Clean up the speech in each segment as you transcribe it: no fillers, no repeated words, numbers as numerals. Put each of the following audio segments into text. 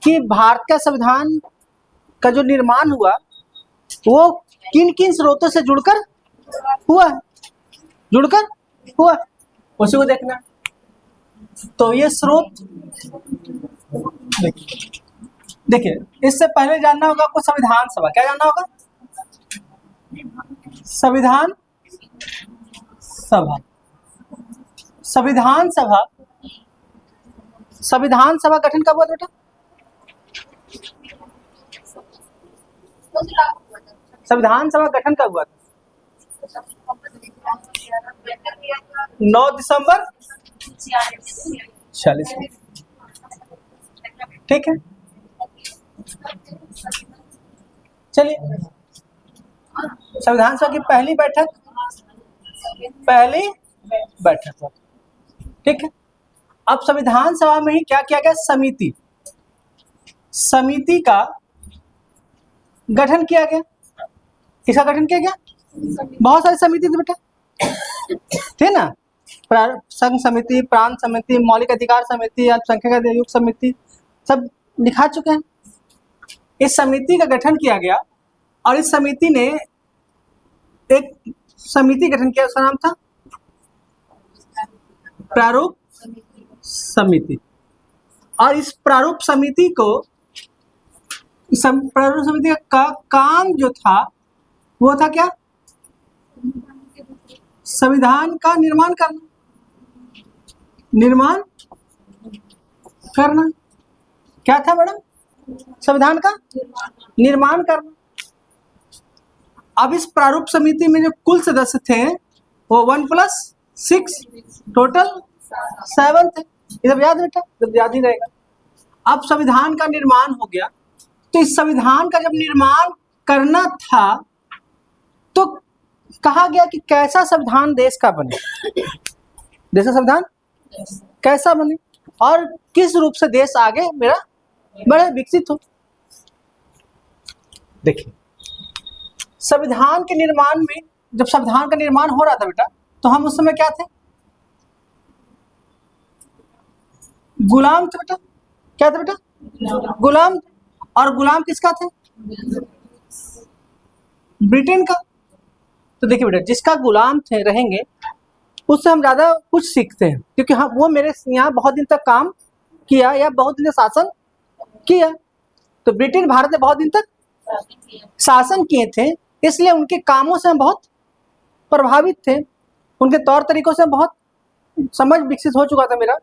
कि भारत का संविधान का जो निर्माण हुआ वो किन किन स्रोतों से जुड़कर हुआ, उसी को देखना। तो ये स्रोत देखिए, इससे पहले जानना होगा आपको संविधान सभा। क्या जानना होगा? संविधान सभा। संविधान सभा गठन कब हुआ बेटा? संविधान सभा गठन कब हुआ? 9 दिसंबर 46। ठीक है, चलिए संविधान सभा की पहली बैठक ठीक है। अब संविधान सभा में ही क्या किया गया? समिति का गठन किया गया। किसका गठन किया गया? बहुत सारी समिति थी बेटा, थे ना? संघ समिति, प्रांत समिति, मौलिक अधिकार समिति, अल्पसंख्यक आयोग समिति, सब लिखा चुके हैं। इस समिति का गठन किया गया और इस समिति ने एक समिति गठन किया, उसका नाम था प्रारूप समिति। और इस प्रारूप समिति का काम जो था वो था क्या? संविधान का निर्माण करना। क्या था मैडम? संविधान का निर्माण करना। अब इस प्रारूप समिति में जो कुल सदस्य थे वो 1+6 टोटल 7 थे। ये सब याद बेटा? जब याद ही रहेगा। अब संविधान का निर्माण हो गया, तो इस संविधान का जब निर्माण करना था तो कहा गया कि कैसा संविधान देश का बने, देश का संविधान कैसा बने और किस रूप से देश आगे मेरा बड़े विकसित हो। देखिए, संविधान के निर्माण में जब संविधान का निर्माण हो रहा था बेटा, तो हम उस समय क्या थे? गुलाम थे बेटा। क्या थे बेटा? गुलाम। और गुलाम किसका थे? ब्रिटेन का। तो देखिए बेटा, जिसका गुलाम थे रहेंगे उससे हम ज्यादा कुछ सीखते हैं, क्योंकि हम वो मेरे यहाँ बहुत दिन तक काम किया या बहुत दिन तक शासन किया। तो ब्रिटेन भारत में बहुत दिन तक शासन किए थे, इसलिए उनके कामों से हम बहुत प्रभावित थे, उनके तौर तरीकों से बहुत समझ विकसित हो चुका था मेरा।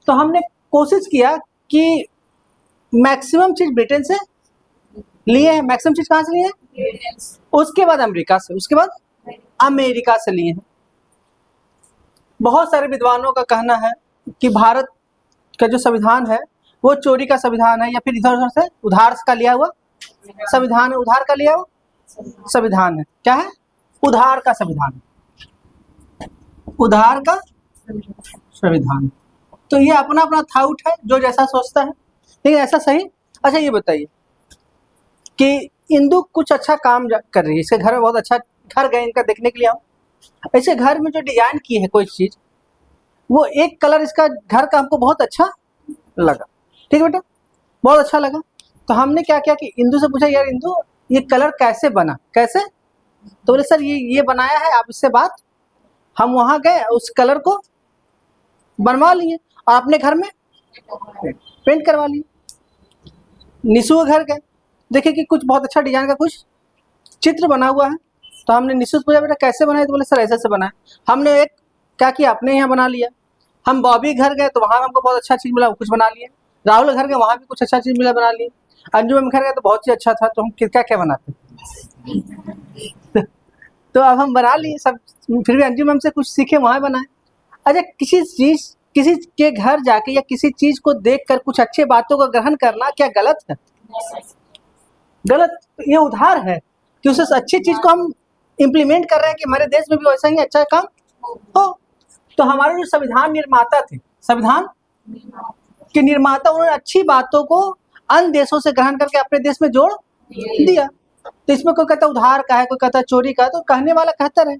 तो हमने कोशिश किया कि मैक्सिमम चीज ब्रिटेन से लिए हैं। मैक्सिमम चीज कहाँ से लिए हैं? उसके बाद अमेरिका से, उसके बाद अमेरिका से लिए हैं। बहुत सारे विद्वानों का कहना है कि भारत का जो संविधान है वो चोरी का संविधान है, या फिर इधर उधर से उधार का लिया हुआ संविधान है। उधार का लिया हुआ संविधान है। क्या है? उधार का संविधान, उधार का संविधान। तो ये अपना अपना थाउट है, जो जैसा सोचता है, लेकिन ऐसा सही। अच्छा ये बताइए कि इंदु कुछ अच्छा काम कर रही है, इसके घर में बहुत अच्छा, घर गए इनका देखने के लिए हम, ऐसे घर में जो डिजाइन की है कोई चीज, वो एक कलर इसका घर का हमको बहुत अच्छा लगा। ठीक है बेटा, बहुत अच्छा लगा। तो हमने क्या किया कि इंदु से पूछा, यार इंदु ये कलर कैसे बना? कैसे? तो बोले सर ये बनाया है, आप इससे बात। हम वहां गए, उस कलर को बनवा लिए और अपने घर में पेंट करवा लिए। निशु के घर गए, देखे कि कुछ बहुत अच्छा डिजाइन का कुछ चित्र बना हुआ है। तो हमने निशु से पूछा, बेटा कैसे बनाए? तो बोले सर ऐसे से बनाए। हमने एक क्या किया, अपने यहाँ बना लिया। हम बॉबी घर गए तो वहां हमको बहुत अच्छा चीज मिला, कुछ बना लिए। राहुल घर गए, वहां भी कुछ अच्छा चीज मिला, बना लिए। अंजू मैम घर गए तो बहुत ही अच्छा था, तो हम क्या क्या बनाते तो अब हम बना लिए सब। फिर भी अंजू मैम से कुछ सीखे, वहां बनाए। अच्छा, किसी के घर जाके या किसी चीज को देखकर कुछ अच्छे बातों का ग्रहण करना क्या गलत है? गलत। ये उधार है कि उस अच्छी चीज को हम इम्प्लीमेंट कर रहे हैं कि हमारे देश में भी वैसा ही अच्छा काम हो। तो हमारे जो संविधान निर्माता थे, संविधान के निर्माता, उन्होंने अच्छी बातों को अन्य देशों से ग्रहण करके अपने देश में जोड़ दिया। तो इसमें कोई कहता उधार का है, कोई कहता चोरी का है, तो कहने वाला कहता रहे।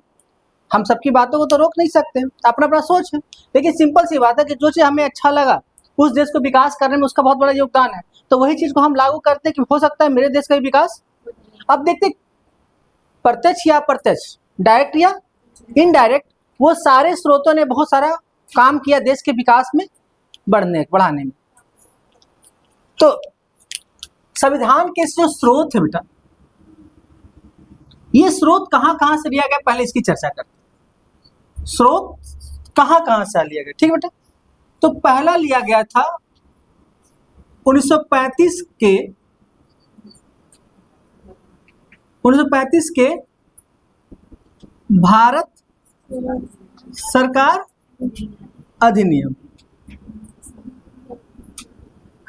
हम सबकी बातों को तो रोक नहीं सकते, अपना अपना सोच है। लेकिन सिंपल सी बात है कि जो चीज हमें अच्छा लगा उस देश को विकास करने में उसका बहुत बड़ा योगदान है। तो वही चीज को हम लागू करते हैं कि हो सकता है मेरे देश का भी विकास। अब देखते प्रत्यक्ष या अप्रत्यक्ष, डायरेक्ट या इनडायरेक्ट, वो सारे स्रोतों ने बहुत सारा काम किया देश के विकास में बढ़ाने में। तो संविधान के जो स्रोत है बेटा, ये स्रोत कहां कहां से लिया गया, पहले इसकी चर्चा करते हैं। स्रोत कहां कहां से लिया गया, ठीक है बेटा। तो पहला लिया गया था 1935 के भारत सरकार अधिनियम।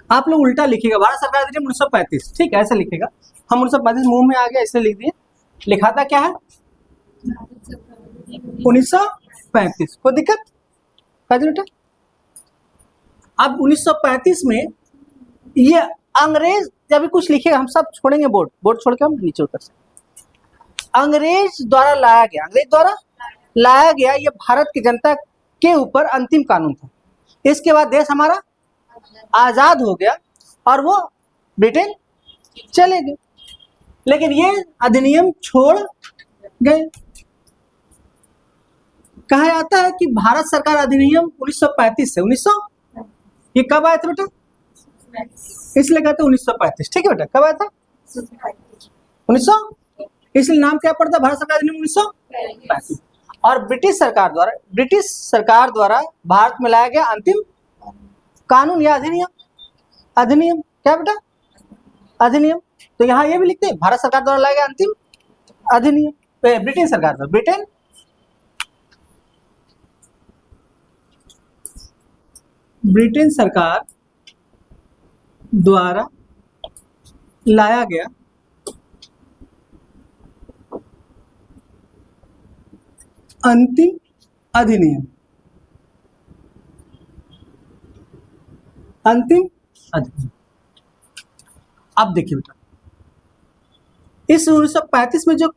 आप लोग उल्टा लिखिएगा, भारत सरकार अधिनियम 1935, ठीक है, ऐसे लिखेगा। हम 1935 मुंह में आ गया इसलिए लिख दिए। लिखा था क्या है 1935, कोई दिक्कत बेटा। अब 1935 में ये अंग्रेज, अभी कुछ लिखिएगा, हम सब छोड़ेंगे बोर्ड छोड़ के हम नीचे उतर से। अंग्रेज द्वारा लाया गया ये भारत की जनता के ऊपर अंतिम कानून था। इसके बाद देश हमारा आजाद हो गया और वो ब्रिटेन चले गए, लेकिन ये अधिनियम छोड़ गए। कहा जाता है कि भारत सरकार अधिनियम 1935 से 1900, ये कब आया था बेटा, इसलिए कहते 1935, ठीक है बेटा। कब आया था 1900, इसलिए नाम क्या पड़ता, भारत सरकार अधिनियम 1935। और ब्रिटिश सरकार द्वारा भारत में लाया गया अंतिम कानून या अधिनियम क्या बेटा, अधिनियम। तो यहाँ ये भी लिखते हैं भारत सरकार द्वारा लाया गया अंतिम अधिनियम, ब्रिटेन सरकार द्वारा, ब्रिटेन सरकार द्वारा लाया गया अंतिम अधिनियम, अब देखिए बेटा, इस 1935 में जो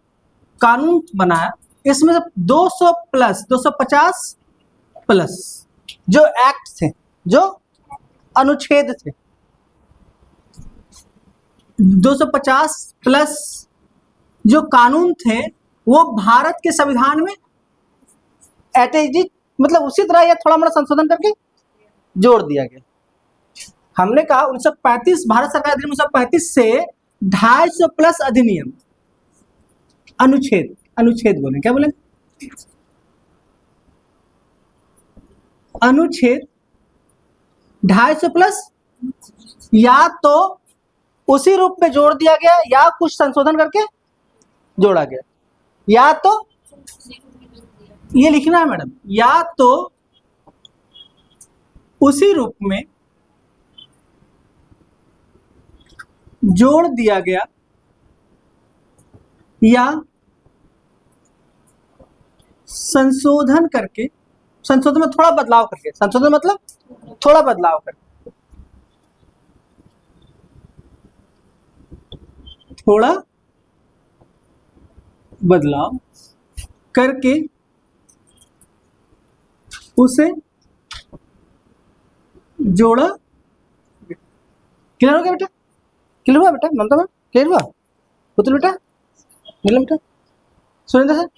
कानून बनाया, इसमें 250 प्लस जो एक्ट थे, जो अनुच्छेद थे, 250 प्लस जो कानून थे, वो भारत के संविधान में एटैच, मतलब उसी तरह या थोड़ा मोड़ा संशोधन करके जोड़ दिया गया। हमने कहा 1935 भारत सरकार अधिनियम 1935 से 250 प्लस अधिनियम, अनुच्छेद बोले, क्या बोले, अनुच्छेद 250 प्लस, या तो उसी रूप में जोड़ दिया गया या कुछ संशोधन करके जोड़ा गया, या तो ये लिखना है मैडम, या तो उसी रूप में जोड़ दिया गया या संशोधन करके, संशोधन में थोड़ा बदलाव करके, संशोधन मतलब थोड़ा बदलाव करके, थोड़ा बदलाव करके उसे जोड़ा। क्लियर हो गया बेटा, क्लियर हुआ बेटा, ममता मैम क्लियर हुआ, पुतुल बेटा, नीलम बेटा, सुरेंद्र सर।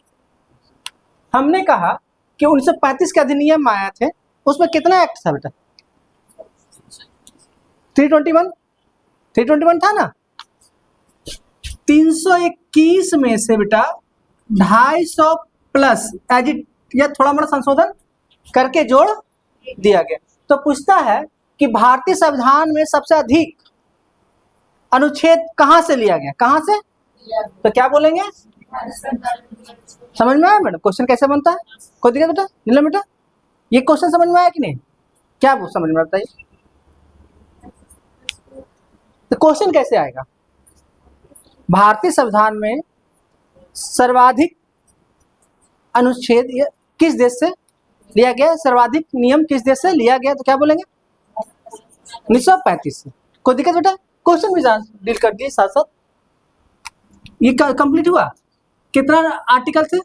हमने कहा कि 1935 के अधिनियम आया थे, उसमें कितना एक्ट था बेटा, 321 था ना। 321 में से बेटा 250 प्लस एडिट या थोड़ा मोड़ा संशोधन करके जोड़ दिया गया। तो पूछता है कि भारतीय संविधान में सबसे अधिक अनुच्छेद कहां से लिया गया, कहां से, तो क्या बोलेंगे, समझ में आया मैडम क्वेश्चन कैसे बनता है, कोई दिक्कत बेटा, नीलम बेटा, ये क्वेश्चन समझ में आया कि नहीं, क्या वो समझ में बताइए, तो क्वेश्चन कैसे आएगा, भारतीय संविधान में सर्वाधिक अनुच्छेद किस देश से लिया गया, सर्वाधिक नियम किस देश से लिया गया, तो क्या बोलेंगे 1935 से। कोई दिक्कत बेटा, क्वेश्चन भी डील कर दिए साथ साथ। ये कंप्लीट हुआ, कितना आर्टिकल थे,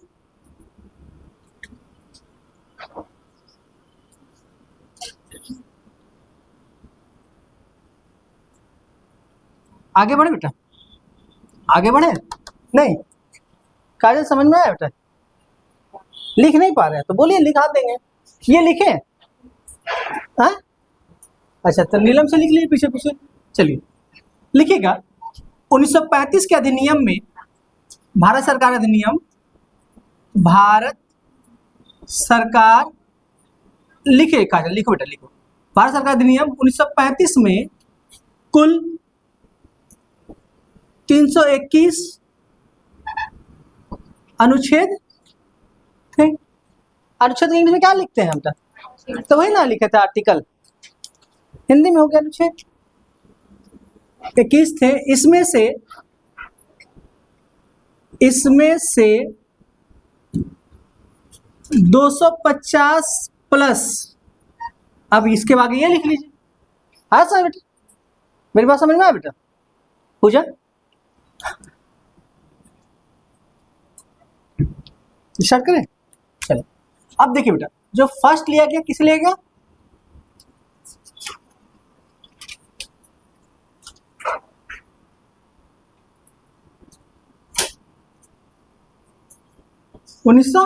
आगे बढ़े बेटा, आगे बढ़े नहीं, काजल समझ में आया बेटा? लिख नहीं पा रहे हैं तो बोलिए, लिखा देंगे। ये लिखे हाँ? अच्छा तो नीलम से लिख लीजिए पीछे पीछे, चलिए लिखिएगा। 1935 के अधिनियम में, भारत सरकार अधिनियम, भारत सरकार, लिखे काजल, लिखो बेटा लिखो। भारत सरकार अधिनियम 1935 में कुल 321 अनुच्छेद थे। अनुच्छेद इंग्लिश में क्या लिखते हैं हम तो वही ना लिखे थे, आर्टिकल, हिंदी में हो गया अनुच्छेद। 21 थे, इसमें से 250 प्लस, अब इसके बाद ये लिख लीजिए। हाँ सर बेटा, मेरी बात समझ में आया बेटा? पूजा स्टार्ट करें, चलो। अब देखिए बेटा, जो फर्स्ट लिया गया किस लिया गया? उन्नीस सौ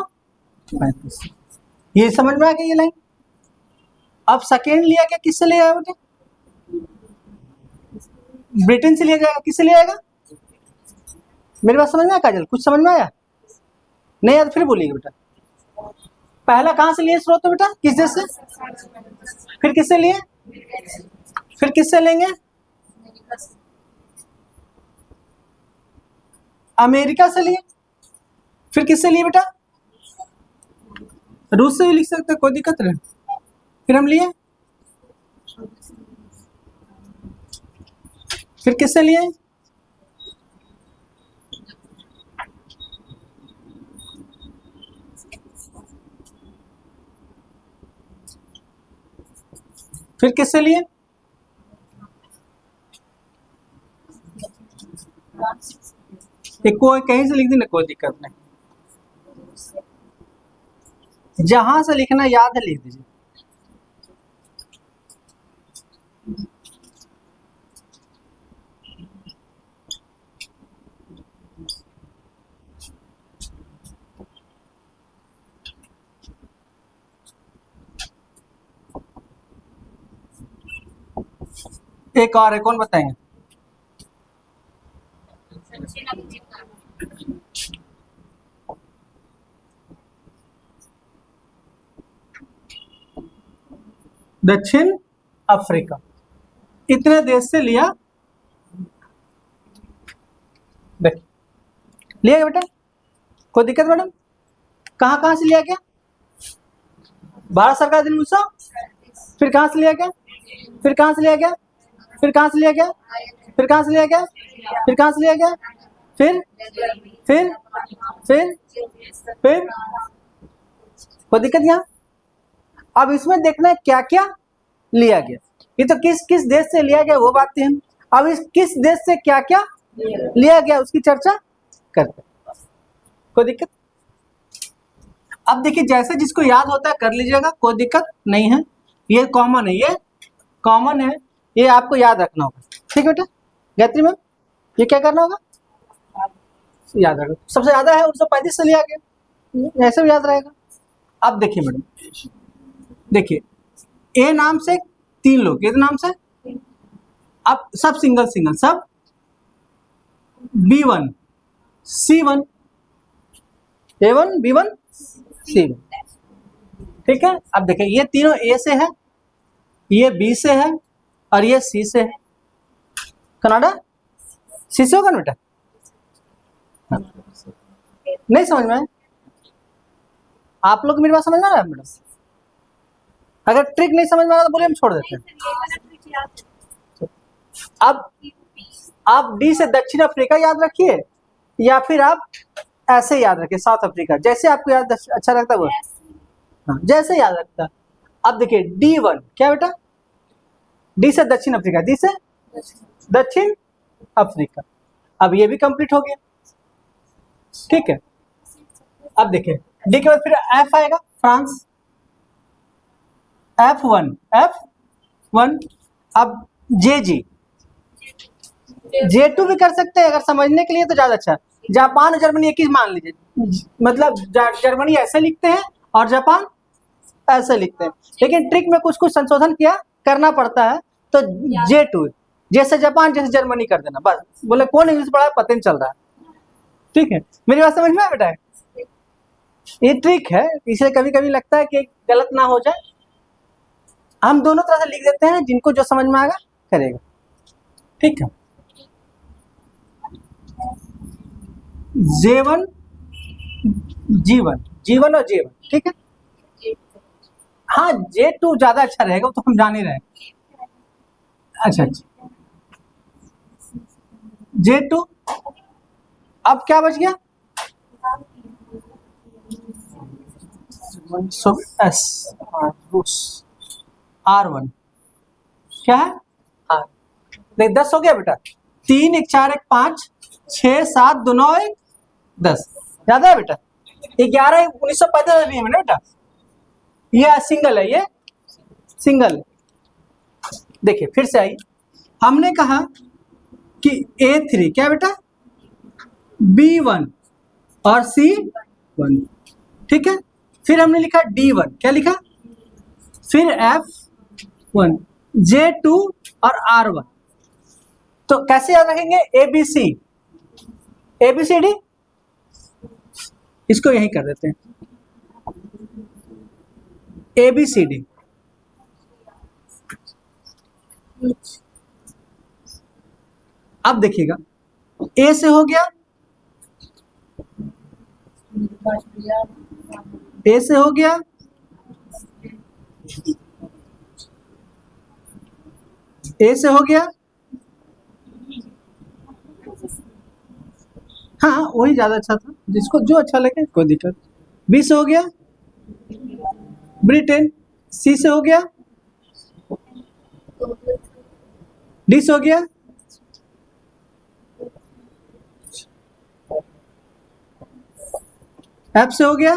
35, ये समझ में आ गया ये लाइन। अब सेकेंड लिया गया किससे लिया गया बेटा? ब्रिटेन से लिया जाएगा, किससे लिया जाएगा? मेरी बात समझ में आया काजल? कुछ समझ में आया? नहीं यार फिर बोलिएगा बेटा। पहला कहाँ से लिए स्रोत तो बेटा? किस देश से? फिर किससे लिए? फिर किससे लेंगे? अमेरिका से लिए। फिर किससे लिए बेटा? रूस से भी लिख सकते, कोई दिक्कत नहीं। फिर हम लिए, फिर किससे लिए? फिर किससे लिए? कोई कहीं से लिख देना, कोई दिक्कत नहीं, जहां से लिखना याद है लिख दीजिए। एक और है, कौन बताएंगे? दक्षिण अफ्रीका, इतने देश से लिया, देखिए लिया गया बेटा, कोई दिक्कत मैडम? कहाँ से लिया गया? भारत सरकार अधिनियम 1900, फिर कहाँ से लिया गया? फिर कहाँ से लिया गया? फिर कहाँ से लिया गया? फिर कहाँ से लिया गया? फिर कहाँ से लिया गया? फिर फिर फिर फिर कोई दिक्कत यहाँ? अब इसमें देखना है क्या क्या लिया गया। ये तो किस किस देश से लिया गया वो बात है। अब इस किस देश से क्या क्या लिया गया उसकी चर्चा करते हैं, कोई दिक्कत? अब देखिए जैसे जिसको याद होता है कर लीजिएगा, कोई दिक्कत नहीं है, ये कॉमन है, ये कॉमन है, ये आपको याद रखना होगा। ठीक है बेटा? गायत्री मैम ये क्या करना होगा? याद रखना। सबसे ज्यादा है 1935 से लिया गया, ऐसे भी याद रहेगा। अब देखिए मैडम, देखिए ए नाम से 3 लोग, इस नाम से, अब सब सिंगल सिंगल, सब B1 C1 A1 B1 C1, ठीक है? अब देखिए ये तीनों ए से है, ये बी से है और ये सी से है। कनाडा सी से होगा ना बेटा? नहीं समझ में? आप लोग मेरी बात समझ में आ रहा है बेटा? अगर ट्रिक नहीं समझ में आ रहा तो बोलिए, हम छोड़ देते हैं। अब आप डी से दक्षिण अफ्रीका याद रखिए, या फिर आप ऐसे याद रखिए साउथ अफ्रीका, जैसे आपको याद अच्छा लगता है वो, हाँ जैसे याद रखता है। अब देखिए D1 क्या बेटा? डी से दक्षिण अफ्रीका, डी से दक्षिण अफ्रीका। अब ये भी कंप्लीट हो गया, ठीक है? अब देखिए डी के बाद फिर एफ आएगा, फ्रांस, F1 अब JG, J2 भी कर सकते हैं, अगर समझने के लिए तो ज्यादा अच्छा। जापान और जर्मनी एक ही मान लीजिए, मतलब जर्मनी ऐसे लिखते हैं और जापान ऐसे लिखते हैं, लेकिन ट्रिक में कुछ कुछ संशोधन किया करना पड़ता है। तो J2 जैसे जापान जैसे जर्मनी कर देना बस। बोले कौन इंग्लिश पढ़ा है पता नहीं चल रहा है। ठीक है, मेरी बात समझ में आया बेटा? ये ट्रिक है, इसलिए कभी कभी लगता है कि गलत ना हो जाए। हम दोनों तरह से लिख देते हैं, जिनको जो समझ में आएगा करेगा। ठीक है, J1 G1 और J1। ठीक है, हाँ J2 ज्यादा अच्छा रहेगा, तो हम जान ही रहे हैं। अच्छा J2, अब क्या बच गया? R1 क्या है? R। देख 10 हो गया बेटा। 3 1 4 1 5 6 7 2 9 1 10 ज्यादा है बेटा। 11 1945 नहीं है बेटा, ये सिंगल है, ये सिंगल। देखिए फिर से आई, हमने कहा कि A3 क्या बेटा? B1 और C1। ठीक है, फिर हमने लिखा D1, क्या लिखा? फिर F1 J2 और R1। तो कैसे याद रखेंगे? ABCD, इसको यही कर देते हैं ABCD। अब देखिएगा, A से हो गया, A से हो गया, A से हो गया, हाँ वही ज्यादा अच्छा था, जिसको जो अच्छा लगे कोई दिक्कत। B से हो गया ब्रिटेन, C से हो गया, D से हो गया, F से हो गया,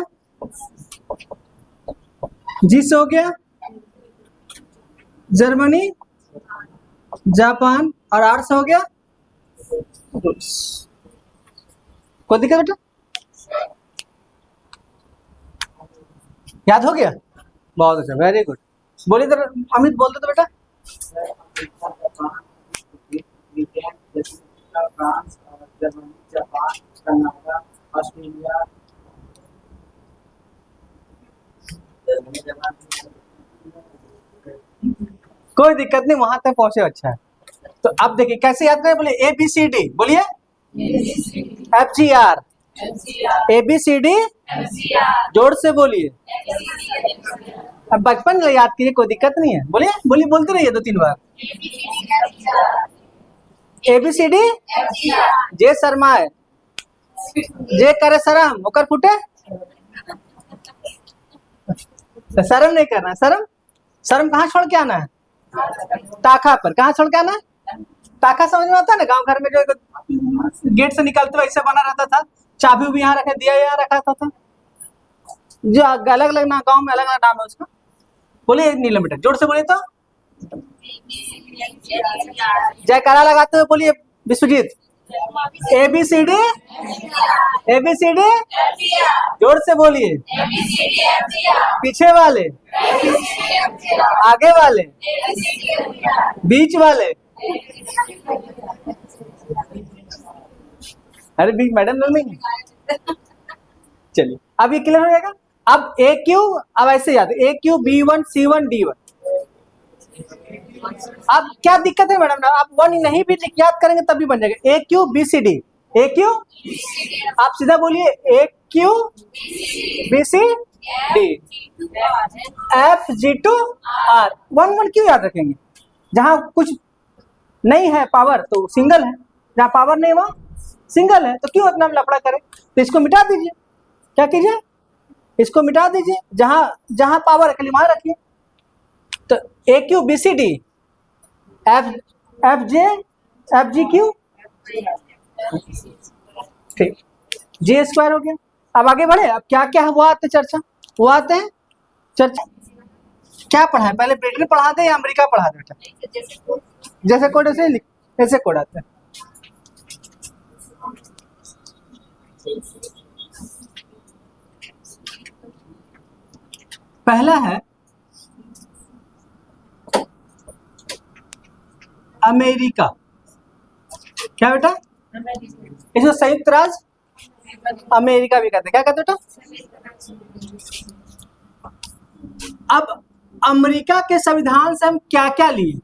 G से हो गया, जर्मनी, जापान, और R से हो गया रूस। कोई दिक्कत बेटा? याद हो गया? बहुत अच्छा, वेरी गुड। बोलिए तो अमित, बोलते तो बेटा। France, Germany, Japan, Canada, Australia. कोई दिक्कत नहीं, वहां तक पहुंचे अच्छा है। तो अब देखिए कैसे याद करें, बोले ABCD, बोलिए FGR, ABCD जोर से बोलिए। अब बचपन में याद कीजिए, कोई दिक्कत नहीं है, बोलिए बोलिए, बोलते रहिए 2-3 बार। ABCD जे शर्माए, जे करे शर्म ओकर फूटे। तो शर्म नहीं करना, शर्म कहाँ छोड़ के आना है? ताखा पर। कहाँ छोड़ के आना है? ताखा समझ में आता है ना, गांव घर में जो गेट से निकलते वैसे बना रहता था, चाबी भी यहाँ रखे, दिया यहाँ रखा था। जो अलग अलग ना, गांव में अलग अलग नाम है उसका। बोलिए नीलम बेटा, जोर से बोलिए तो। जयकारा लगाते हुए बोलिए विश्वजीत। ABCD जोर से बोलिए। पीछे वाले, आगे वाले, बीच वाले। अरे बीच मैडम लोग नहीं। चलिए अब ये क्लियर हो जाएगा। अब AQ, अब ऐसे याद, AQ B1 C1 D1। अब क्या दिक्कत है मैडम ना, आप 1 नहीं भी याद करेंगे तब भी बन जाएगा। AQ BCD, AQ, आप सीधा बोलिए AQ BCD FG2 R। 1 क्यों याद रखेंगे? जहां कुछ नहीं है पावर तो सिंगल है, जहां पावर नहीं वहां सिंगल है, तो क्यों इतना लफड़ा करें? तो इसको मिटा दीजिए। क्या कीजिए? इसको मिटा दीजिए, जहां पावर है खाली वहां रखिए। तो AQ BCD FJ FGQ, ठीक, J स्क्वायर हो गया। अब आगे बढ़े, अब क्या क्या हुआ आते चर्चा, वो आते हैं चर्चा। क्या पढ़ा है पहले, ब्रिटेन पढ़ा दे या अमेरिका पढ़ा दे बेटा? जैसे कोड ऐसे कोड आते हैं। पहला है अमेरिका। क्या बेटा? इसको संयुक्त राज्य अमेरिका भी कहते हैं। क्या कहते बेटा? अब अमेरिका के संविधान से हम क्या क्या लिए?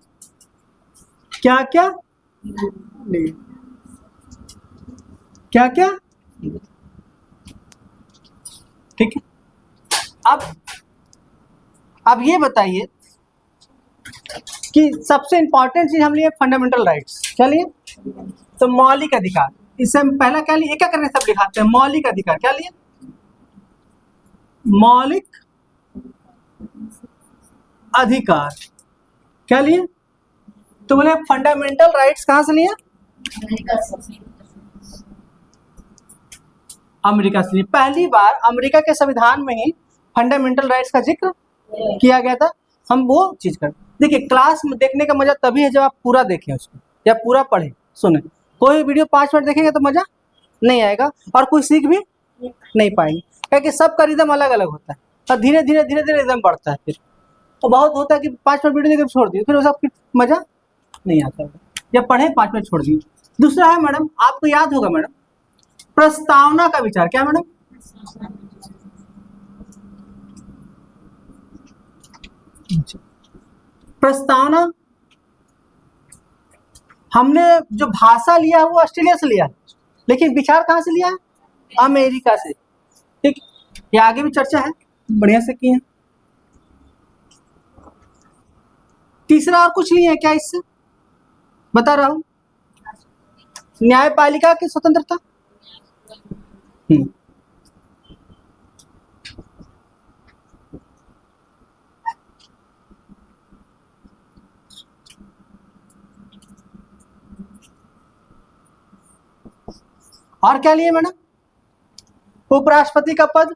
क्या क्या लिए? क्या क्या? ठीक है। अब ये बताइए कि सबसे इंपॉर्टेंट चीज हम लिए फंडामेंटल राइट्स। क्या लिए? तो मौलिक अधिकार। इससे हम पहला क्या लिए? क्या करने सब लिखाते हैं मौलिक अधिकार। क्या लिए? मौलिक अधिकार। क्या लिए? तो बोले फंडामेंटल राइट्स कहां से लिए? अमेरिका से लिए। पहली बार अमेरिका के संविधान में ही फंडामेंटल राइट्स का जिक्र किया गया था। हम वो चीज कर देखिए, क्लास में देखने का मजा तभी है जब आप पूरा देखें उसको या पूरा पढ़ें सुने। कोई वीडियो 5 मिनट देखेंगे तो मजा नहीं आएगा और कोई सीख भी नहीं पाएंगे, क्योंकि सबका रिदम अलग अलग होता है और धीरे धीरे रिदम बढ़ता है। फिर तो बहुत होता है कि 5 मिनट वीडियो देकर छोड़ दिए, फिर उसका मजा नहीं आता है। या पढ़े 5 मिनट छोड़ दिए। दूसरा है मैडम, आपको याद होगा मैडम, प्रस्तावना का विचार। क्या मैडम? प्रस्तावना हमने जो भाषा लिया है वो ऑस्ट्रेलिया से लिया है, लेकिन विचार कहां से लिया है? अमेरिका से। ठीक, ये आगे भी चर्चा है, बढ़िया से की है। तीसरा और कुछ नहीं है क्या इससे? बता रहा हूं, न्यायपालिका की स्वतंत्रता। और क्या लिए मैडम? उपराष्ट्रपति का पद।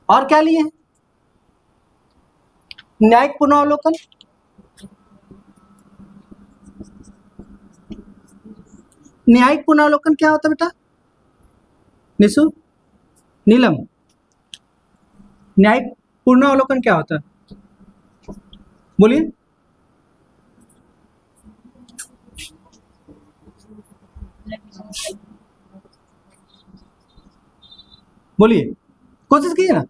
और क्या लिए? न्यायिक पुनरावलोकन। न्यायिक पुनरावलोकन क्या होता है बेटा? निशु, नीलम, न्यायिक पुनरावलोकन क्या होता है? बोलिए। बोलिए, कोशिश कीजिए ना।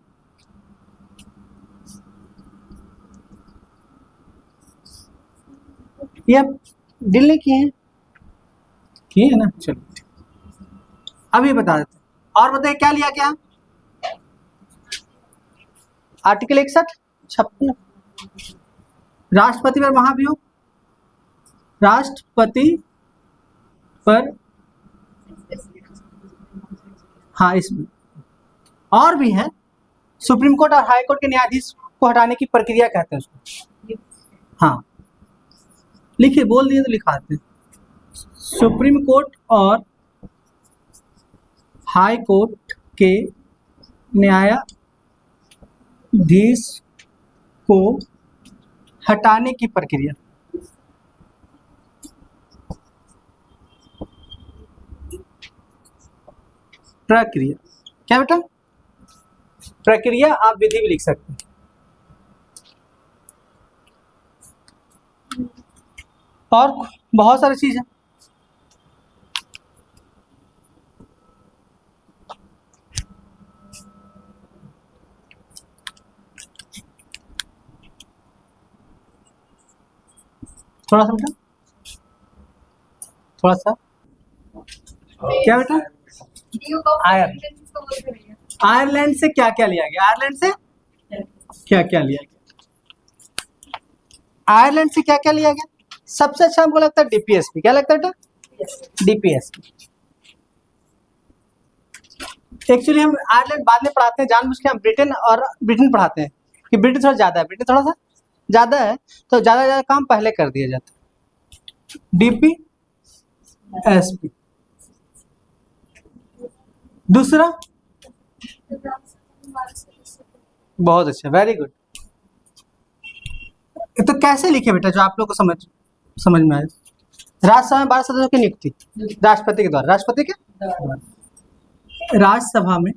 ये आप दिल नहीं किए हैं? किए है ना? चलो अब ये बता देते हैं। और बताइए क्या लिया? क्या आर्टिकल 61-56 राष्ट्रपति पर महाभियोग। राष्ट्रपति पर, हाँ इसमें और भी है। सुप्रीम कोर्ट और हाई कोर्ट के न्यायाधीश को हटाने की प्रक्रिया कहते हैं उसको। हाँ लिखिए, बोल दिए तो लिखाते हैं। सुप्रीम कोर्ट और हाई कोर्ट के न्यायाधीश को हटाने की प्रक्रिया। प्रक्रिया क्या बेटा? प्रक्रिया आप विधि भी लिख सकते हैं। और बहुत सारी चीज है। थोड़ा सा बेटा, थोड़ा सा। क्या बेटा? आयरलैंड से क्या क्या लिया गया? आयरलैंड से क्या क्या लिया गया? आयरलैंड से क्या क्या लिया गया? सबसे अच्छा हमको लगता है डीपीएसपी। क्या लगता है बेटा? डीपीएसपी। एक्चुअली हम आयरलैंड बाद में पढ़ाते हैं, जानबूझ के हम ब्रिटेन पढ़ाते हैं कि ब्रिटेन थोड़ा ज्यादा है, ब्रिटेन थोड़ा सा ज्यादा है, तो ज्यादा काम पहले कर दिया जाता है। डीपीएसपी। दूसरा, बहुत अच्छा, वेरी गुड। तो कैसे लिखे बेटा, जो आप लोग को समझ में आए। राज्यसभा में 12 सदस्यों की नियुक्ति राष्ट्रपति के द्वारा, राष्ट्रपति के राज्यसभा में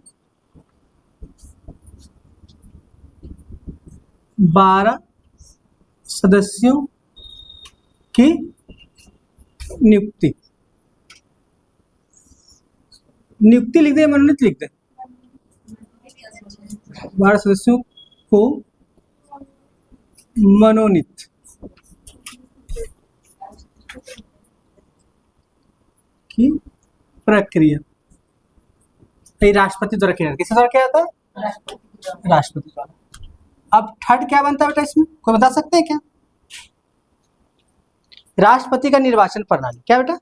12 सदस्यों की नियुक्ति, नियुक्ति लिख दे, मनोनीत लिख दे। 12 सदस्यों को मनोनीत की प्रक्रिया राष्ट्रपति द्वारा किया जाता है। किसके द्वारा किया जाता है? राष्ट्रपति द्वारा। अब थर्ड क्या बनता है बेटा इसमें, कोई बता सकते हैं क्या? राष्ट्रपति का निर्वाचन प्रणाली। क्या बेटा?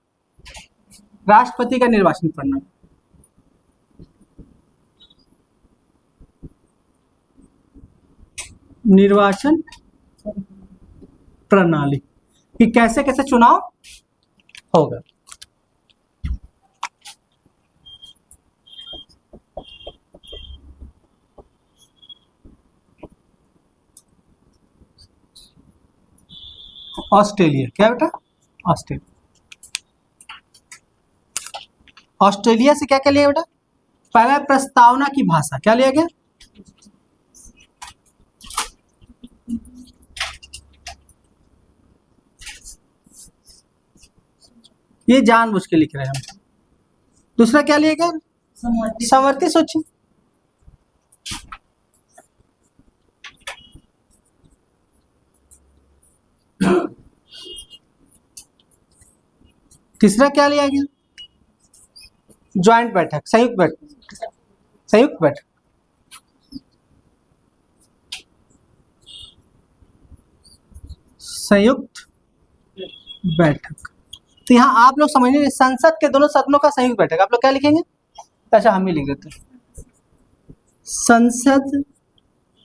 राष्ट्रपति का निर्वाचन प्रणाली। निर्वाचन प्रणाली कि कैसे कैसे चुनाव होगा। ऑस्ट्रेलिया। क्या बेटा? ऑस्ट्रेलिया से क्या क्या लिया बेटा? पहला प्रस्तावना की भाषा। क्या लिया गया? ये जानबूझ के लिख रहे हैं हम। दूसरा क्या लिया गया? समवर्ती सूची। तीसरा क्या लिया गया? ज्वाइंट बैठक, संयुक्त बैठक। संयुक्त बैठक। संयुक्त बैठक। तो यहाँ आप लोग समझिए, संसद के दोनों सदनों का संयुक्त बैठक। आप लोग क्या लिखेंगे? अच्छा, हम ही लिख देते हैं। संसद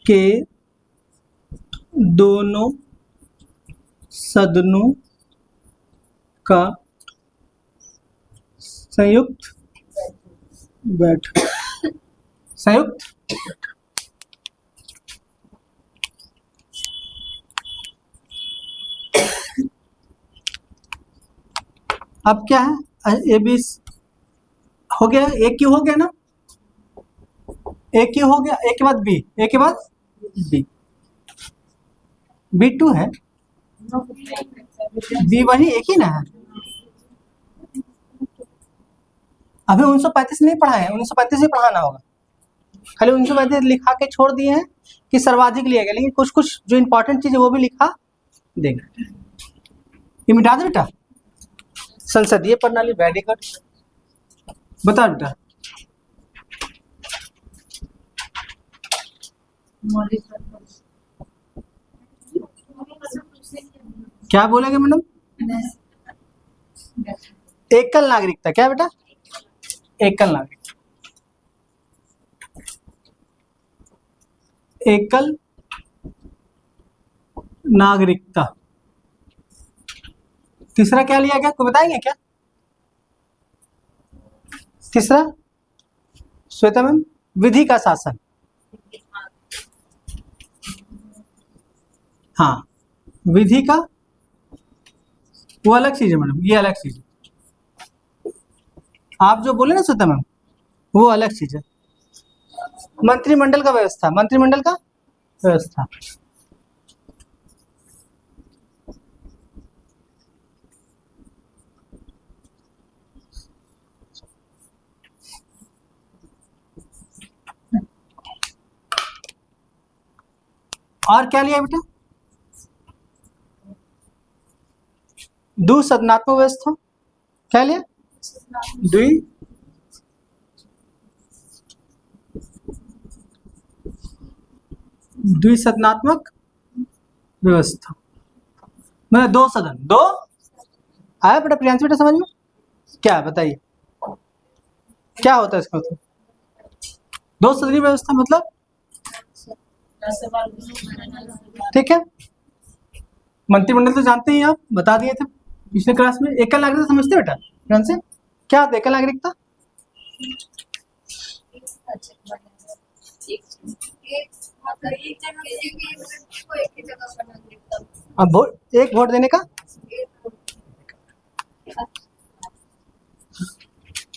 के दोनों सदनों का संयुक्त बैठक। संयुक्त। अब क्या है? ए बी हो गया, ए क्यू हो गया ना, ए क्यू हो गया, ए के बाद बी, ए के बाद बी, बी टू है, बी वही एक ही ना है। अभी 1935 नहीं पढ़ा है, 1935 ही पढ़ाना होगा। खाली 1935 लिखा के छोड़ दिए हैं कि सर्वाधिक लिया गया, लेकिन कुछ कुछ जो इंपॉर्टेंट चीज है वो भी लिखा देगा। ये मिटा दे बेटा। संसदीय प्रणाली, वेरी गुड। बता बेटा। क्या बोलेंगे मैडम? एकल नागरिकता। क्या बेटा? एकल नागरिकता। एकल नागरिकता। तीसरा क्या लिया गया, कोई बताएंगे क्या? तीसरा श्वेता मैम, विधि का शासन। हाँ, विधि का, वो अलग चीज है मैडम, ये अलग चीज है। आप जो बोले ना श्वेता मैम, वो अलग चीज है। मंत्रिमंडल का व्यवस्था, मंत्रिमंडल का व्यवस्था। और क्या लिया बेटा? द्विसदनात्मक व्यवस्था। क्या लिया? द्विसदनात्मक व्यवस्था। मतलब दो सदन, दो आया बेटा? प्रियांशु बेटा समझ में क्या, बताइए क्या होता है इसका मतलब? दो सदनीय व्यवस्था मतलब, ठीक है। मंत्रिमंडल तो जानते ही आप, बता दिए थे पिछले क्लास में। एकल नागरिकता समझते बेटा ध्यान से? क्या होता है एकल नागरिकता? अब वोट, एक वोट देने का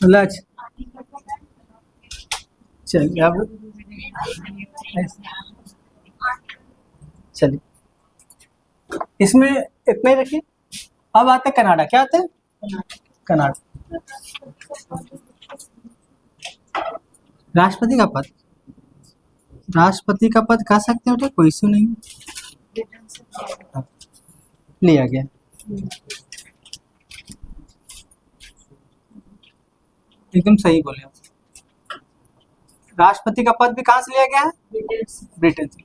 लक्ष्य। चलिए अब चलिए इसमें इतना ही रखिए। अब आते हैं कनाडा। क्या आते हैं? कनाडा। राष्ट्रपति का पद, राष्ट्रपति का पद कह सकते हो बेटा, कोई इश्यू नहीं। लिया गया। एकदम सही बोले आप। राष्ट्रपति का पद भी कहाँ से लिया गया है? ब्रिटेन से।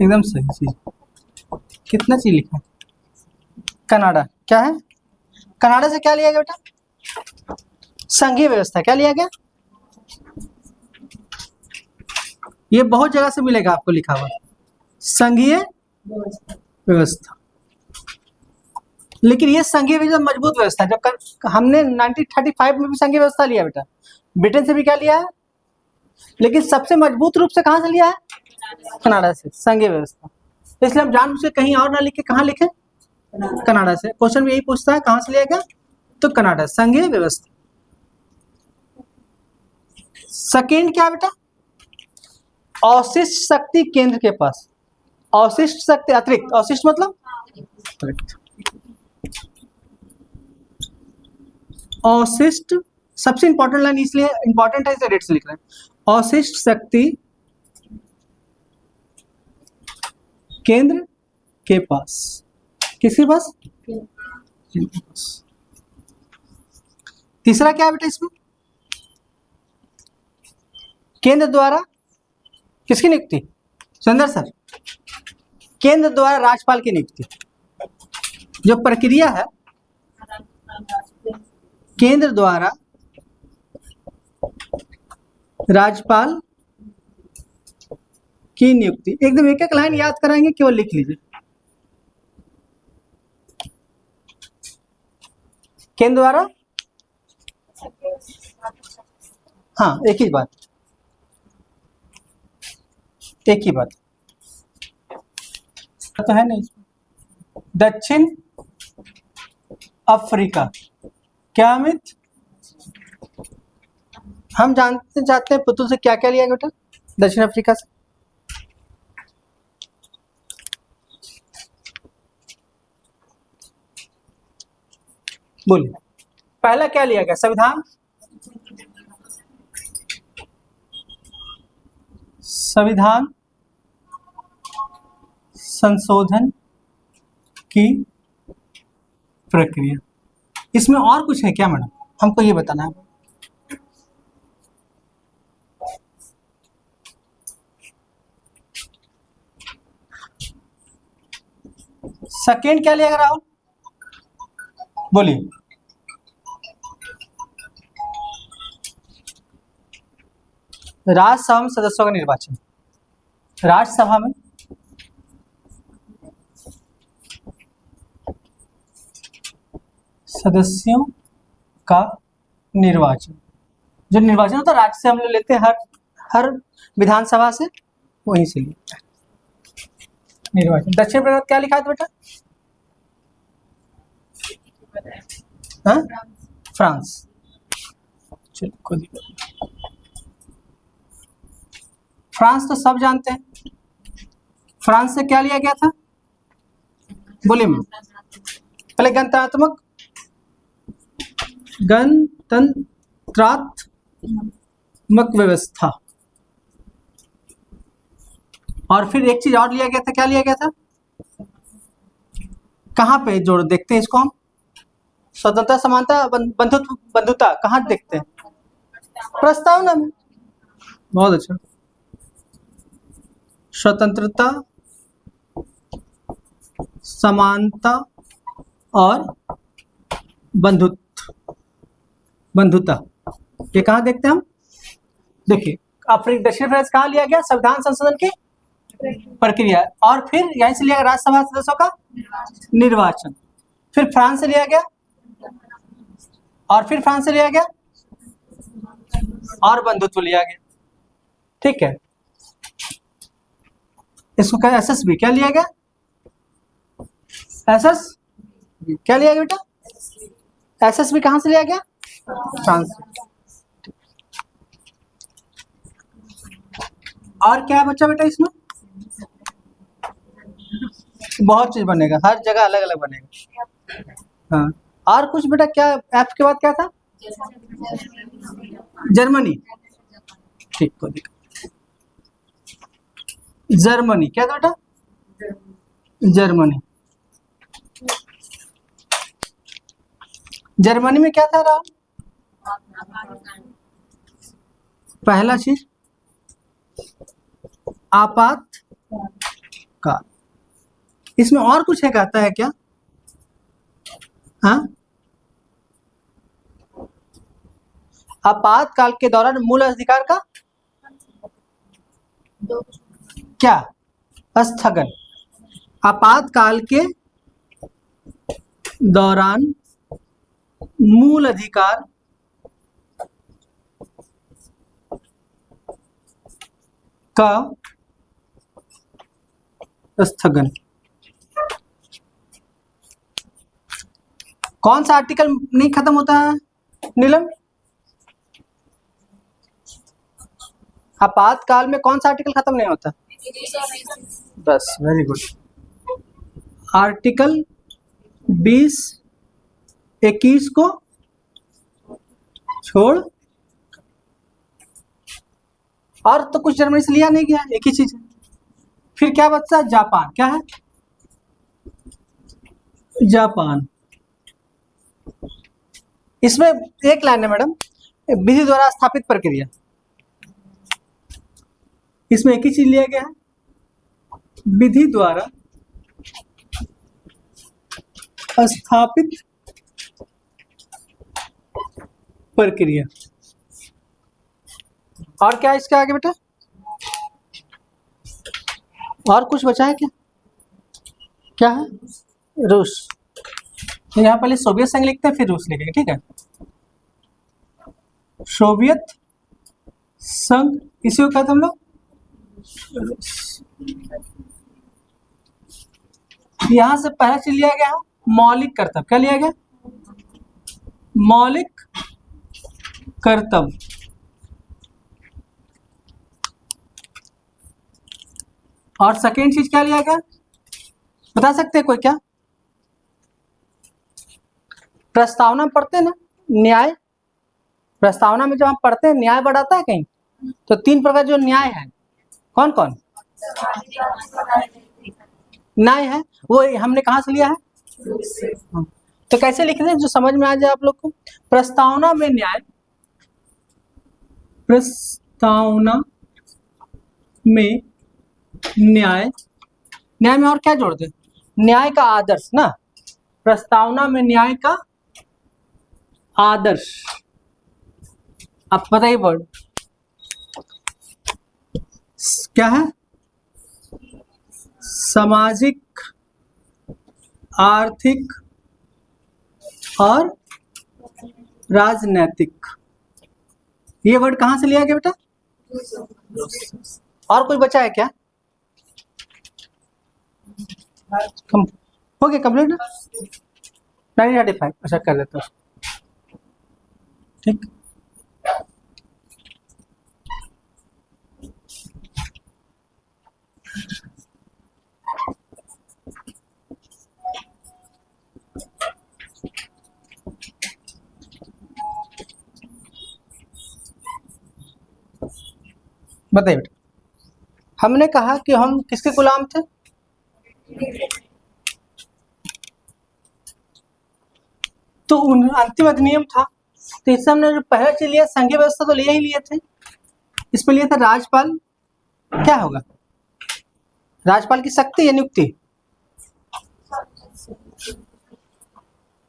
एकदम सही चीज। कितना चीज लिखा है? कनाडा क्या है? कनाडा से क्या लिया गया बेटा? संघीय व्यवस्था। क्या लिया गया? ये बहुत जगह से मिलेगा आपको लिखा हुआ, संघीय व्यवस्था। लेकिन ये संघीय व्यवस्था मजबूत व्यवस्था, जब हमने 1935 में भी संघीय व्यवस्था लिया बेटा, ब्रिटेन से भी क्या लिया है, लेकिन सबसे मजबूत रूप से कहाँ से लिया है? कनाडा से, संघीय व्यवस्था। इसलिए हम जानबूझ के कहीं और ना लिखे, कहाँ लिखे? कनाडा से। क्वेश्चन में यही पूछता है कहाँ से लिया गया, तो कनाडा, संघीय व्यवस्था। सेकेंड क्या बेटा? अवशिष्ट शक्ति केंद्र के पास। अवशिष्ट शक्ति अतिरिक्त, अवशिष्ट मतलब अतिरिक्त। अवशिष्ट सबसे इंपॉर्टेंट लाइन इसलिए इंपॉर्टेंट है, इसे रेट से लिख रहे हैं। अवशिष्ट शक्ति केंद्र के पास। किसके पास? केंद्र के पास। तीसरा क्या है बेटा इसमें? केंद्र द्वारा किसकी नियुक्ति? सुंदर सर, केंद्र द्वारा राज्यपाल की नियुक्ति। जो प्रक्रिया है, केंद्र द्वारा राज्यपाल की नियुक्ति। एकदम एक एक लाइन याद कराएंगे, केवल लिख लीजिए। केंद्र द्वारा, हाँ एक ही बात, एक ही बात तो है नहीं। दक्षिण अफ्रीका। क्या अमित? हम जानते चाहते हैं पुतुल से क्या क्या लिया बेटा दक्षिण अफ्रीका से? बोलिए। पहला क्या लिया गया? संविधान, संविधान संशोधन की प्रक्रिया। इसमें और कुछ है क्या मैडम? हमको ये बताना है। सेकेंड क्या लिया गया राहुल? बोलिए। राज्यसभा में सदस्यों का निर्वाचन। राज्यसभा में सदस्यों का निर्वाचन। जो निर्वाचन होता है राज्य से हम लोग लेते हैं, हर विधानसभा से वहीं से लेते हैं निर्वाचन। दक्षिण अफ्रीका क्या लिखा है बेटा? हाँ, फ्रांस। चलो कोई दिक्कत नहीं। फ्रांस तो सब जानते हैं। फ्रांस से क्या लिया गया था? बोलिए मैम। पहले गणतंत्रात्मक व्यवस्था, और फिर एक चीज और लिया गया था। क्या लिया गया था? कहाँ पे जोड़ देखते हैं इसको हम? स्वतंत्रता, समानता, बंधुत्व, बंधुता कहाँ देखते हैं? प्रस्तावना में। बहुत अच्छा। स्वतंत्रता, समानता और बंधुता, ये कहाँ देखते हैं हम? देखिए दक्षिण अफ्रीका कहाँ लिया गया? संविधान संशोधन की प्रक्रिया, और फिर यहीं से लिया गया राज्यसभा सदस्यों का निर्वाचन। फिर फ्रांस से लिया गया, और फिर फ्रांस से लिया गया, और बंधुत्व लिया गया। ठीक है। इसको क्या SSB क्या लिया गया? SSB क्या लिया गया बेटा? SSB कहां से लिया गया? फ्रांस। और क्या बच्चा बेटा इसमें? बहुत चीज बनेगा, हर जगह अलग अलग बनेगा। हाँ, और कुछ बेटा क्या? F के बाद क्या था? जर्मनी। ठीक, कोई दिक्कत। जर्मनी क्या था बेटा? जर्मनी। जर्मनी में क्या था राहुल? पहला चीज आपातकाल। इसमें और कुछ है कहता है क्या? हाँ, आपातकाल के दौरान मूल अधिकार का क्या? स्थगन। आपातकाल के दौरान मूल अधिकार का स्थगन। कौन सा आर्टिकल नहीं खत्म होता है नीलम? आपातकाल में कौन सा आर्टिकल खत्म नहीं होता? बस, वेरी गुड। आर्टिकल 20, 21 को छोड़, और तो कुछ जर्मनी से लिया नहीं गया, एक ही चीज है। फिर क्या बचता है? जापान। क्या है? जापान। इसमें एक लाइन है मैडम, विधि द्वारा स्थापित प्रक्रिया। इसमें एक ही चीज लिया गया है, विधि द्वारा स्थापित प्रक्रिया। और क्या इसके आगे बेटा? और कुछ बचा है क्या? क्या है? रूस। तो यहाँ पहले सोवियत संघ लिखते हैं, फिर रूस लिखेंगे, ठीक है? सोवियत संघ, इसी को कहते हम लोग। यहां से पहला चीज लिया गया मौलिक कर्तव्य। क्या लिया गया? मौलिक कर्तव्य। और सेकेंड चीज क्या लिया गया? बता सकते हैं कोई? क्या प्रस्तावना में पढ़ते हैं ना, न्याय। प्रस्तावना में जब हम पढ़ते हैं न्याय बढ़ाता है कहीं, तो 3 प्रकार जो न्याय है, कौन कौन न्याय है? वो हमने कहाँ से लिया है? तो कैसे लिख दें जो समझ में आ जाए आप लोग को? प्रस्तावना में न्याय, प्रस्तावना में न्याय, न्याय में और क्या जोड़ दे? न्याय का आदर्श ना। प्रस्तावना में न्याय का आदर्श। आप बताइए वर्ड क्या है? सामाजिक, आर्थिक और राजनैतिक। ये वर्ड कहां से लिया गया बेटा? और कोई बचा है क्या? हो गया कंप्लीट? 1935। अच्छा, कर देता हूँ, ठीक। बताइए बेटा, हमने कहा कि हम किसके गुलाम थे? तो अंतिम अधिनियम था, तो इससे हमने जो पहला चीज लिया संघीय व्यवस्था, तो लिया ही लिए थे। इसमें लिया था राज्यपाल। क्या होगा? राज्यपाल की शक्ति या नियुक्ति?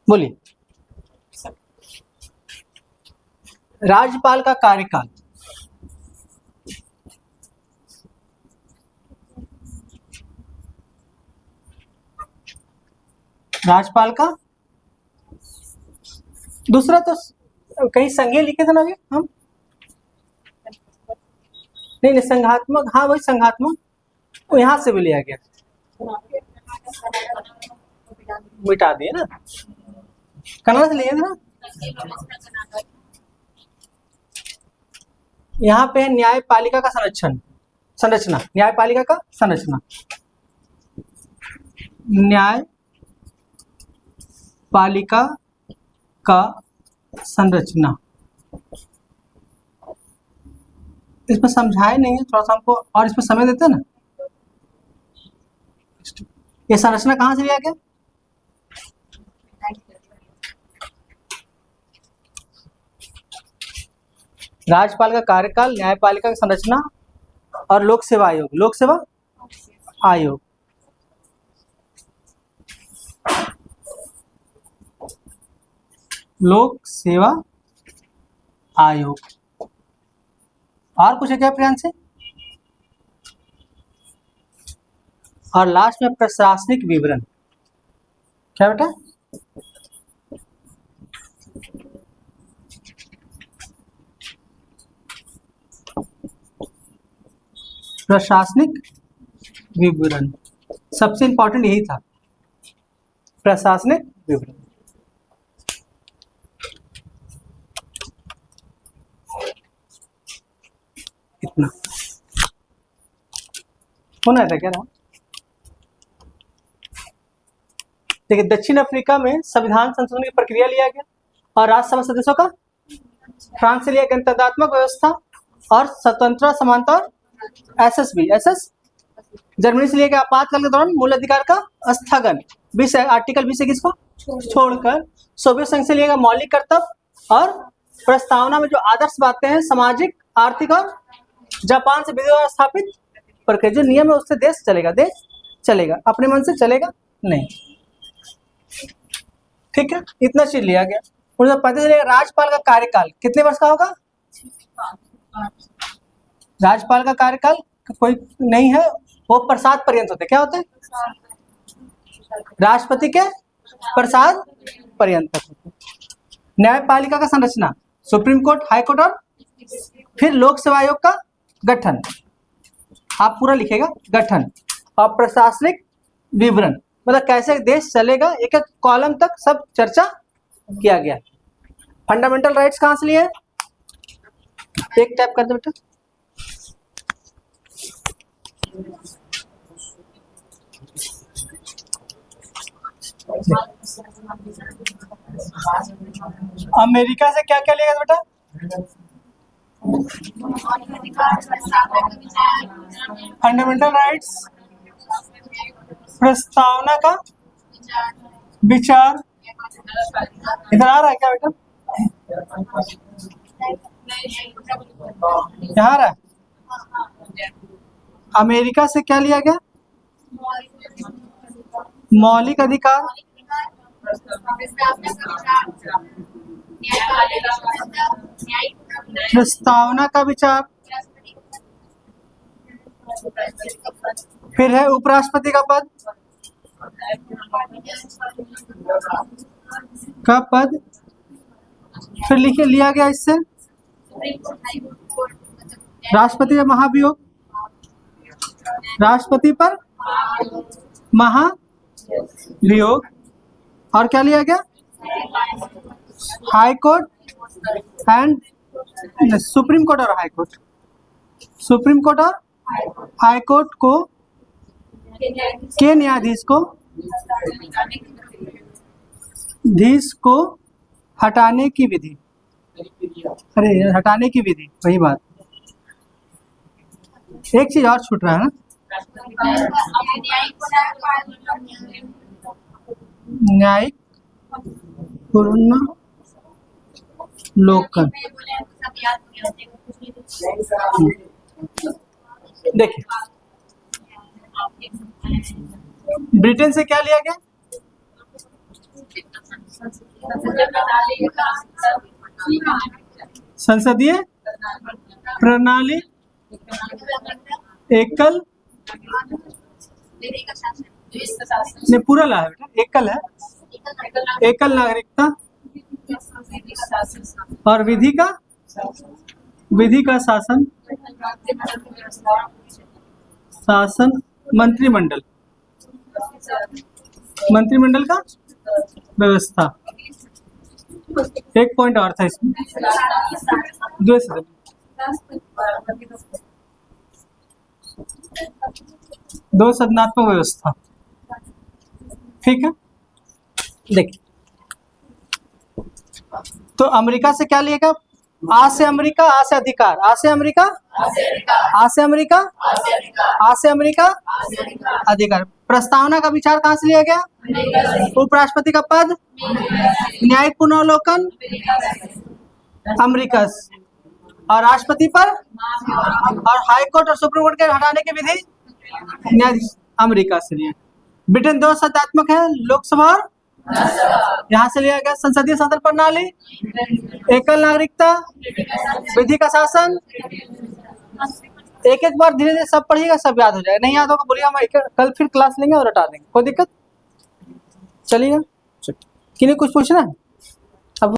बोलिए। राज्यपाल का कार्यकाल। राज्यपाल का दूसरा तो कहीं संघीय लिखे थे ना अभी हम? नहीं, संघात्मक। हाँ, वही संघात्मक। वो यहाँ से भी लिया गया, मिटा दिए ना, कन्नड़ से लिए थे ना। यहाँ पे है न्यायपालिका का संरचना, न्यायपालिका का संरचना, न्यायपालिका का संरचना। इसमें समझाए नहीं है, थोड़ा सा हमको और इसमें समय देते हैं ना। ये संरचना कहाँ से लिया गया? राज्यपाल का कार्यकाल, न्यायपालिका की संरचना और लोक सेवा आयोग। लोक सेवा आयोग, लोक सेवा आयोग। और कुछ है क्या प्रियांश से? और लास्ट में प्रशासनिक विवरण। क्या बेटा? प्रशासनिक विवरण सबसे इंपॉर्टेंट यही था, प्रशासनिक विवरण। इतना होना था क्या रहा? देखिए, दक्षिण अफ्रीका में संविधान संशोधन की प्रक्रिया लिया गया और राज्यसभा सदस्यों का फ्रांस से लिया गणतंत्रात्मक व्यवस्था और स्वतंत्रता समानता एसएसबी जर्मनी से लिया गया आपातकाल के दौरान मूल अधिकार का स्थगन आर्टिकल 20 को छोड़कर। सोवियत संघ से लिया गया मौलिक कर्तव्य और प्रस्तावना में जो आदर्श बातें हैं सामाजिक आर्थिक और जापान से विधि द्वारा स्थापित प्रक्रिया जो नियम है उससे देश चलेगा, अपने मन से चलेगा नहीं। ठीक है, इतना चीज लिया गया। उन्हें पता चलेगा राज्यपाल का कार्यकाल कितने वर्ष का होगा? राज्यपाल का कार्यकाल कोई नहीं है, वो प्रसाद पर्यंत होते। क्या होते हैं? राष्ट्रपति के प्रसाद पर्यंत होते। न्यायपालिका का संरचना, सुप्रीम कोर्ट, हाई कोर्ट और फिर लोक सेवा आयोग का गठन। आप पूरा लिखेगा गठन। और प्रशासनिक विवरण मतलब कैसे देश चलेगा, एक एक कॉलम तक सब चर्चा किया गया। फंडामेंटल राइट्स कहां से लिए? एक टाइप कर दो बेटा। अमेरिका से क्या क्या लिया बेटा? फंडामेंटल राइट्स, प्रस्तावना का विचार। इधर आ रहा है क्या बेटा? यहाँ आ रहा है। अमेरिका से क्या लिया गया? मौलिक अधिकार, प्रस्तावना का विचार, फिर है उपराष्ट्रपति का पद फिर लिया गया इससे राष्ट्रपति का महाभियोग, राष्ट्रपति पर महाभियोग। और क्या लिया गया? High court and supreme court और हाई कोर्ट। सुप्रीम कोर्ट और हाई कोर्ट को के न्यायाधीश को हटाने की विधि। अरे हटाने की विधि, वही बात। एक चीज और छूट रहा है ना, न्यायिक पुनर्लोकन। देखिए, ब्रिटेन से क्या लिया गया? संसदीय प्रणाली, एकल ने पूरा ला है बेटा, एकल है, एकल नागरिकता और विधि का शासन मंत्रिमंडल, मंत्रिमंडल का व्यवस्था। एक पॉइंट और था इसमें, द्वैध सदन, दो सदनात्मक व्यवस्था। ठीक है, देखिए तो अमेरिका से क्या लिएगा? आ से अमेरिका, आ से अधिकार, आ से अमेरिका, आ से अमेरिका, आ से अमेरिका, अधिकार। प्रस्तावना का विचार कहाँ से लिया गया? उपराष्ट्रपति का पद, न्यायिक पुनर्वलोकन अमेरिका से, और राष्ट्रपति पर, और हाई कोर्ट और सुप्रीम कोर्ट के हटाने की विधि न्यायाधीश अमेरिका से लिया। ब्रिटेन दो सत्तात्मक है, लोकसभा और यहाँ से लिया गया। संसदीय शासन प्रणाली, एकल नागरिकता, विधि का शासन। एक एक बार धीरे धीरे सब पढ़िएगा, सब याद हो जाएगा। नहीं याद होगा बोलिए, हम कल फिर क्लास लेंगे और हटा देंगे, कोई दिक्कत? चलिएगा, किन्हीं कुछ पूछना है?